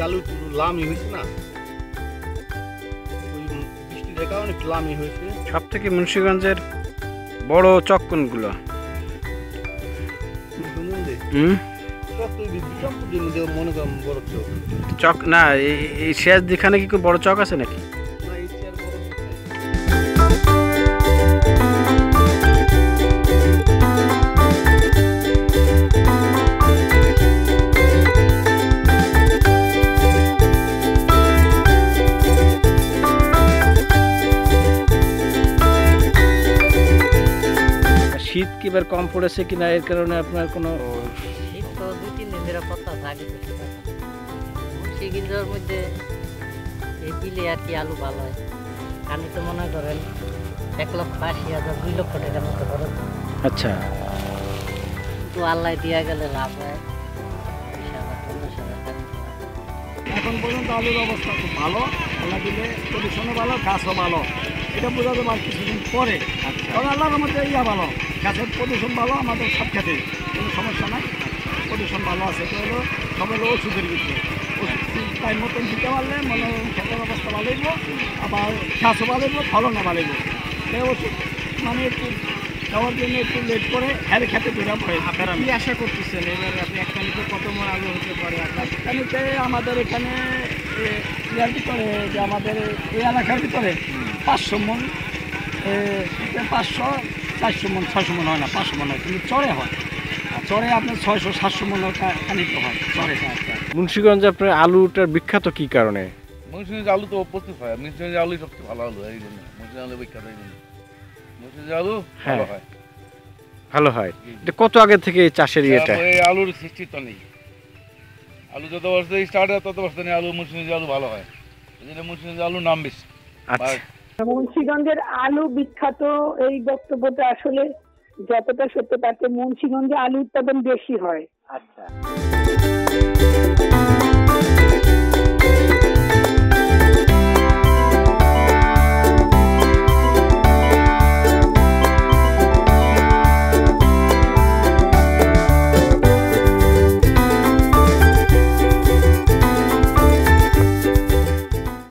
আলু লামি হয়েছে না, ওই বৃষ্টির কারণে একটু লামি হয়েছে। সব থেকে মুন্সিগঞ্জের বড় চক কোনগুলো? মনে করেন বড় চোখ চক না, এই শেষ যেখানে কি কোনো বড় চক আছে নাকি? শীত কি এবার কম পড়েছে কিনা এর কারণে আপনার কোনো? শীত তো 2-3 দিন ধরে পড়তে থাকে। মুন্সিগঞ্জের মধ্যে এই বিলে আর কি আলু ভালো হয়। আমি তো মনে করেন 1,80,000 2 লক্ষ টাকার মতো খরচ। আচ্ছা, কিন্তু আল্লাহ দিয়া গেলে লাভ হয় 20,000-15,000 টাকা। এখন পর্যন্ত আলুর অবস্থা খুব ভালো, আল্লাহ দিলে পজিশনও ভালো, গাছও ভালো। এটা বোঝা যাবে আর কিছুদিন পরে। কারণ আল্লাহর মধ্যে ভালো, গাছের পজিশন ভালো, আমাদের সব ক্ষেত্রে কোনো সমস্যা নাই, পজিশন ভালো আছে। তো হলো সব হলো ওষুধের ভিতরে, ওষুধ টাইম মতন দিতে পারলে মনে ক্ষেতের অবস্থা ভালো হইব, আবার গাছও ভালো হইব, ফলনও ভালো হইব। এই ওষুধ মানে একটু দেওয়ার জন্য একটু লেট করে হ্যাঁ খেতে ধরা পড়ে। আপনারা কি আশা করতেছেন এবার আপনি একটা নিতে কত মন আলু হতে পারে? এখানে আমাদের এখানে ইয়ার ভিতরে যে আমাদের এই এলাকার ভিতরে 500 মন, 500, 400 মন, 600 মন হয় না, 500 মন হয়, কিন্তু চরে হয়। আর চরে আপনার 600-700 মন কানিত হয় চরে। মুন্সিগঞ্জে আপনার আলুটার বিখ্যাত কি কারণে? মুন্সিগঞ্জে আলু তো প্রচুর হয়, মুন্সিগঞ্জে আলু সবচেয়ে ভালো আলু, এই জন্য মুন্সিগঞ্জ আলু বিখ্যাত। এই জন্য মুন্সিগঞ্জে আলু ভালো হয়। ভালো হয়। এটা কত আগে থেকে এই চাষের ইয়েটা? এই আলুর সৃষ্টি তো নেই, আলু যত বছর স্টার্ট হয় তত বছর আলু মুন্সিগঞ্জে আলু ভালো হয়, এই জন্য মুন্সিগঞ্জে আলুর নাম বেশি। আচ্ছা, মুন্সিগঞ্জের আলু বিখ্যাত এই বক্তব্যটা আসলে যতটা সত্য তাতে মুন্সিগঞ্জে আলু উৎপাদন বেশি হয়। আচ্ছা।